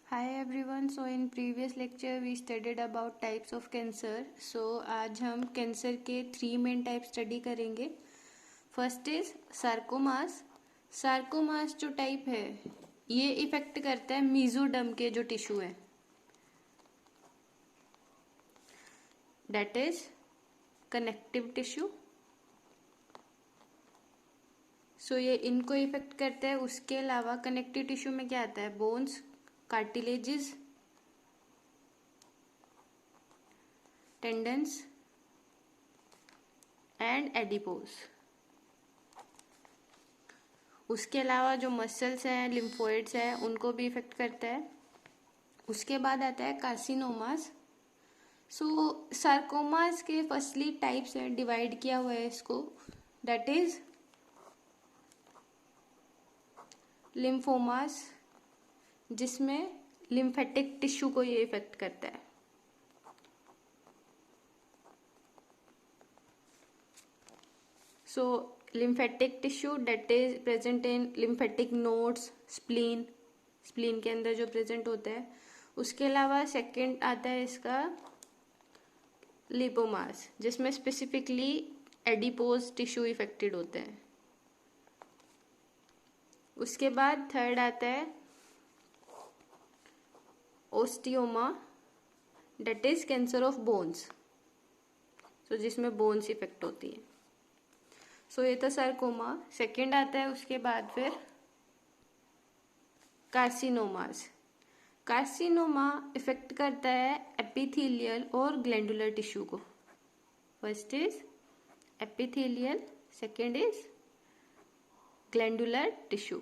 Hi everyone. So in previous lecture we studied about types of cancer. So आज हम cancer के 3 main type study करेंगे. First is sarcomas. Sarcomas जो type है ये effect करता है मीजोडर्म के जो टिश्यू है, डेट इज कनेक्टिव टिश्यू. सो ये इनको इफेक्ट करता है. उसके अलावा कनेक्टिव टिश्यू में क्या आता है? Bones, cartilages, tendons and adipose. उसके अलावा जो मसल्स हैं, लिम्फोइड्स हैं, उनको भी इफेक्ट करता है. उसके बाद आता है कार्सिनोमास. सो सार्कोमास के फर्स्टली टाइप्स हैं, डिवाइड किया हुआ है इसको, दैट इज लिम्फोमास, जिसमें लिम्फेटिक टिश्यू को ये इफेक्ट करता है. So lymphatic tissue that is present in lymphatic nodes, spleen, spleen के अंदर जो प्रेजेंट होता है. उसके अलावा सेकंड आता है इसका लिपोमास, जिसमें स्पेसिफिकली एडिपोज टिश्यू इफेक्टेड होते हैं. उसके बाद थर्ड आता है osteoma, that is cancer of bones, so जिसमें बोन्स इफेक्ट होती है. सो ये तो सार्कोमा. सेकंड आता है उसके बाद फिर कार्सिनोमास. कार्सिनोमा इफेक्ट करता है एपिथेलियल और ग्लैंडुलर टिश्यू को. First is epithelial, second is glandular tissue.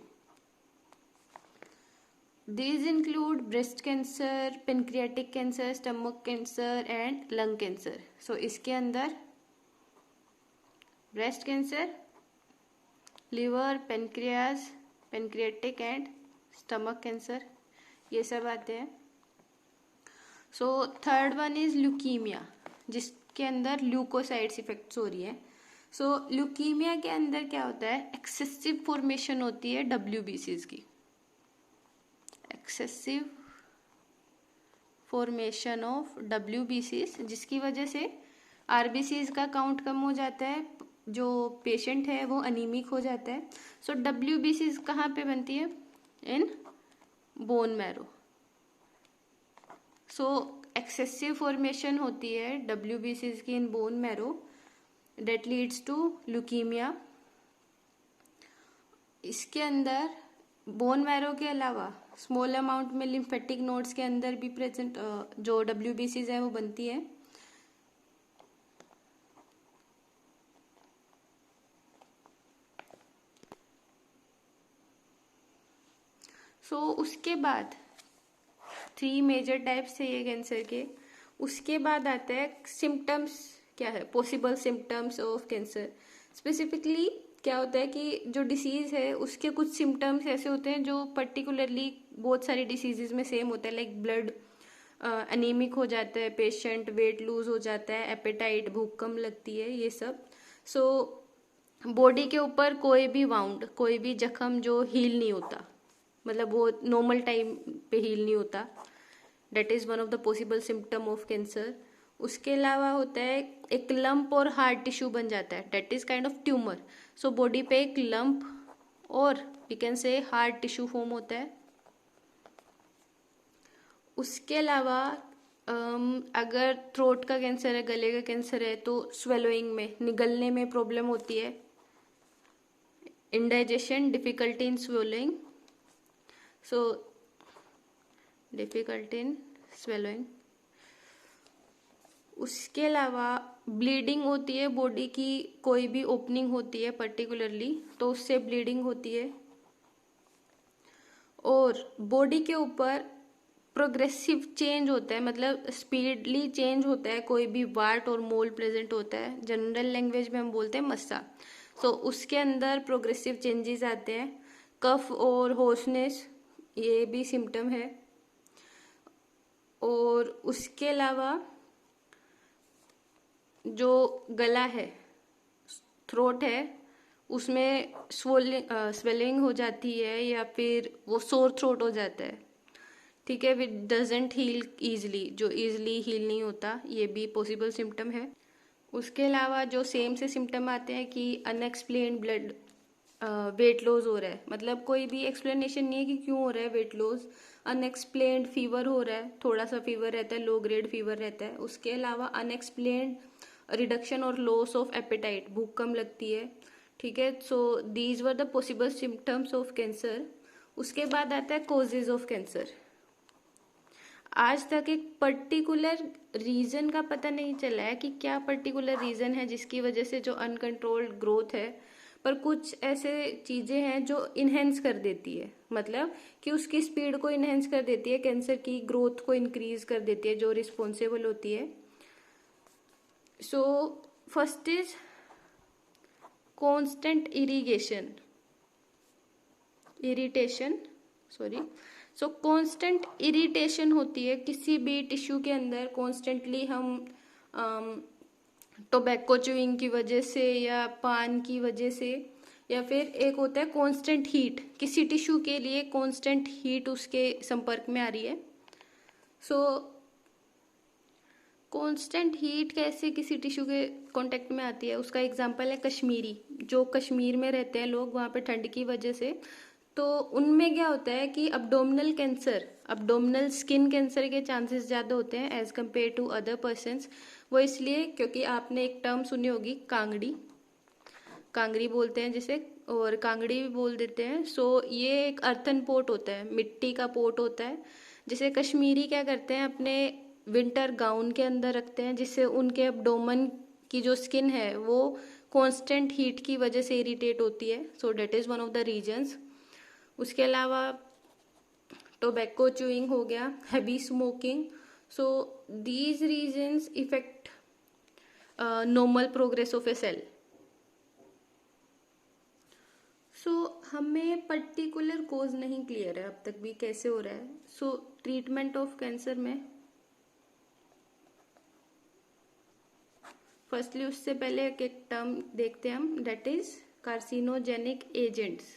These include breast cancer, pancreatic cancer, stomach cancer and lung cancer. So इसके अंदर breast cancer, liver, pancreas, pancreatic and stomach cancer, ये सब आते हैं. So third one is leukaemia, जिसके अंदर leucocytes effects हो रही है. सो ल्यूकीमिया के अंदर क्या होता है? एक्सेसिव फॉर्मेशन होती है WBCs की, एक्सेसिव फॉर्मेशन ऑफ WBCs, जिसकी वजह से RBCs का काउंट कम हो जाता है, जो पेशेंट है वो अनीमिक हो जाता है. सो WBCs कहाँ पे बनती है? In bone marrow. So excessive formation होती है WBCs की in bone marrow, that leads to leukaemia. इसके अंदर बोन मैरो के अलावा स्मॉल अमाउंट में लिम्फेटिक नोड्स के अंदर भी प्रेजेंट जो WBCs है वो बनती है. सो उसके बाद 3 मेजर टाइप्स थे ये कैंसर के. उसके बाद आता है सिम्टम्स. क्या है possible symptoms of cancer? Specifically क्या होता है कि जो डिसीज है उसके कुछ सिम्टम्स ऐसे होते हैं जो पर्टिकुलरली बहुत सारी डिसीजेज में सेम होता है, लाइक ब्लड अनीमिक हो जाता है पेशेंट, वेट लूज हो जाता है, एपेटाइट, भूख कम लगती है, ये सब. सो बॉडी के ऊपर कोई भी वाउंड, कोई भी जख्म जो हील नहीं होता, मतलब वो नॉर्मल टाइम पे हील नहीं होता, that is one of the possible symptom of cancer. उसके अलावा होता है एक लंप और हार्ड टिश्यू बन जाता है, that is kind of tumour. So body पे एक लंप और we can say hard tissue form होता है. उसके अलावा अगर थ्रोट का कैंसर है, गले का कैंसर है, तो स्वेलोइंग में, निगलने में प्रॉब्लम होती है, indigestion, difficulty in swallowing, so difficulty in swallowing. उसके अलावा ब्लीडिंग होती है, बॉडी की कोई भी ओपनिंग होती है पर्टिकुलरली तो उससे ब्लीडिंग होती है. और बॉडी के ऊपर प्रोग्रेसिव चेंज होता है, मतलब स्पीडली चेंज होता है, कोई भी वाट और मोल प्रेजेंट होता है, जनरल लैंग्वेज में हम बोलते हैं मस्सा. सो उसके अंदर प्रोग्रेसिव चेंजेस आते हैं. कफ और होर्सनेस, ये भी सिम्टम है. और उसके अलावा जो गला है, थ्रोट है, उसमें स्वेलिंग हो जाती है या फिर वो सोर थ्रोट हो जाता है, ठीक है, विच डजेंट हील ईजली, जो ईजली हील नहीं होता, ये भी पॉसिबल सिम्टम है। उसके अलावा जो सेम से सिम्टम आते हैं कि अनएक्सप्लेन्ड ब्लड वेट लॉस हो रहा है, मतलब कोई भी एक्सप्लेनेशन नहीं है कि क्यों हो रहा है वेट लॉस। अनएक्सप्लेन्ड फीवर हो रहा है, थोड़ा सा फीवर रहता है, लो ग्रेड फीवर रहता है। उसके अलावा अनएक्सप्लेन्ड रिडक्शन और लॉस ऑफ एपेटाइट, भूख कम लगती है। ठीक है, so these were the possible symptoms of cancer. उसके बाद आता है कॉजेज ऑफ कैंसर। आज तक एक पर्टिकुलर रीजन का पता नहीं चला है कि क्या पर्टिकुलर रीजन है जिसकी वजह से जो अनकंट्रोल्ड ग्रोथ है, पर कुछ ऐसे चीजें हैं जो इनहेंस कर देती है, मतलब कि उसकी स्पीड को इनहेंस कर देती है, कैंसर की ग्रोथ को इंक्रीज कर देती है, जो रिस्पॉन्सिबल होती है। So first is constant irritation, sorry. So constant irritation होती है किसी भी टिश्यू के अंदर, कॉन्स्टेंटली हम टोबैको च्यूइंग की वजह से या पान की वजह से, या फिर एक होता है कांस्टेंट हीट, किसी टिश्यू के लिए कांस्टेंट हीट उसके संपर्क में आ रही है। सो कांस्टेंट हीट कैसे किसी टिश्यू के कांटेक्ट में आती है, उसका एग्जांपल है कश्मीरी। जो कश्मीर में रहते हैं लोग, वहाँ पे ठंड की वजह से, तो उनमें क्या होता है कि abdominal cancer, abdominal skin cancer के चांसेस ज़्यादा होते हैं as compare to other persons. वो इसलिए क्योंकि आपने एक टर्म सुनी होगी कांगड़ी, कांगड़ी बोलते हैं जिसे, और कांगड़ी भी बोल देते हैं। सो ये एक अर्थन पोट होता है, मिट्टी का पोट होता है, जिसे कश्मीरी क्या करते हैं अपने विंटर गाउन के अंदर रखते हैं, जिससे उनके अब्डोमन की जो स्किन है वो कांस्टेंट हीट की वजह से इरिटेट होती है। So that is one of the reasons. उसके अलावा टोबैको च्यूइंग हो गया, heavy smoking. So these reasons effect normal progress of a cell. So हमें पर्टिकुलर कोज नहीं क्लियर है अब तक भी कैसे हो रहा है। सो ट्रीटमेंट ऑफ कैंसर में फर्स्टली, उससे पहले एक टर्म देखते हैं हम, दैट इज कार्सिनोजेनिक एजेंट्स।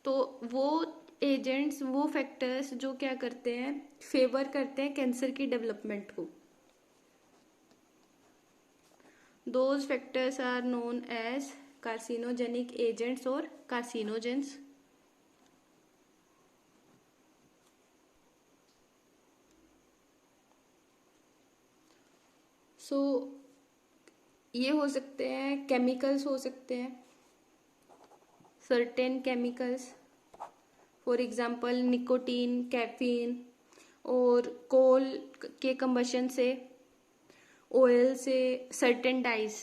तो वो एजेंट्स, वो फैक्टर्स जो क्या करते हैं, फेवर करते हैं कैंसर की डेवलपमेंट को, those factors are known as carcinogenic agents और कार्सिनोजेंस। सो ये हो सकते हैं, केमिकल्स हो सकते हैं, certain chemicals, for example nicotine, caffeine, और कोल के कंबशन से, ऑयल से, सर्टेन डाइज।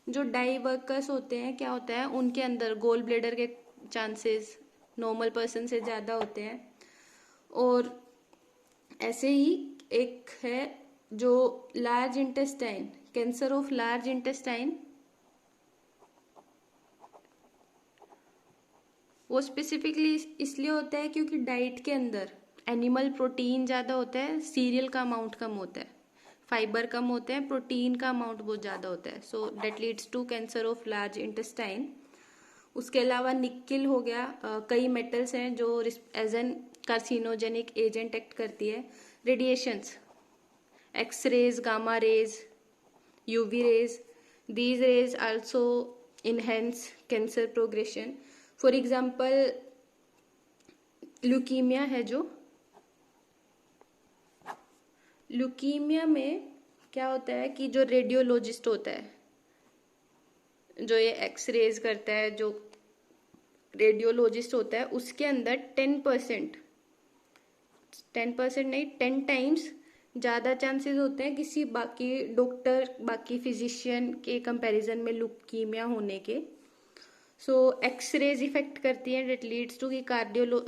जो डाई वर्कर्स होते हैं, क्या होता है उनके अंदर गोल ब्लेडर के चांसेस नॉर्मल पर्सन से ज़्यादा होते हैं। और ऐसे ही एक है जो large intestine, cancer of large intestine, वो स्पेसिफिकली इसलिए होता है क्योंकि डाइट के अंदर एनिमल प्रोटीन ज़्यादा होता है, सीरियल का अमाउंट कम होता है, फाइबर कम होते हैं, प्रोटीन का अमाउंट बहुत ज़्यादा होता है। So that leads to cancer of large intestine. उसके अलावा निकिल हो गया, कई मेटल्स हैं जो as an carcinogenic agent act करती है। Radiations, X rays, gamma rays, UV rays, these rays also enhance cancer progression. For example leukaemia है, जो ल्यूकीमिया में क्या होता है कि जो रेडियोलॉजिस्ट होता है, जो ये एक्स रेज करता है, जो रेडियोलॉजिस्ट होता है, उसके अंदर 10% नहीं 10 टाइम्स ज़्यादा चांसेस होते हैं किसी बाकी डॉक्टर, बाकी फिजिशियन के कंपैरिजन में ल्यूकीमिया होने के। सो एक्स रेज इफेक्ट करती है, डेट लीड्स टू कि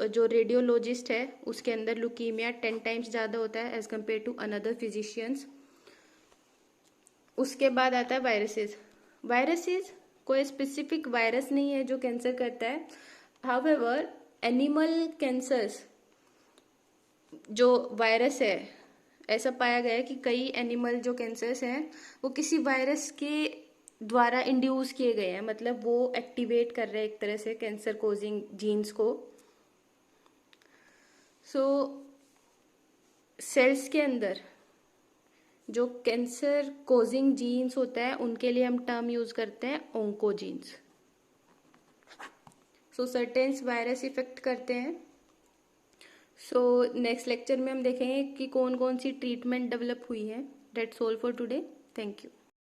जो रेडियोलॉजिस्ट है उसके अंदर ल्यूकीमिया 10 टाइम्स ज़्यादा होता है as compare to another physicians. उसके बाद आता है वायरसेस। वायरसेस कोई स्पेसिफिक वायरस नहीं है जो कैंसर करता है, हाउएवर एनिमल कैंसर्स जो वायरस है, ऐसा पाया गया है कि कई एनिमल जो कैंसर्स हैं वो किसी वायरस के द्वारा इंड्यूस किए गए हैं, मतलब वो एक्टिवेट कर रहे हैं एक तरह से कैंसर कोजिंग जीन्स को। सो सेल्स के अंदर जो कैंसर कोजिंग जीन्स होता है उनके लिए हम टर्म यूज करते हैं ओंकोजीन्स। सो सर्टेन्स वायरस इफेक्ट करते हैं। सो नेक्स्ट लेक्चर में हम देखेंगे कि कौन कौन सी ट्रीटमेंट डेवलप हुई है। That's all for today. Thank you.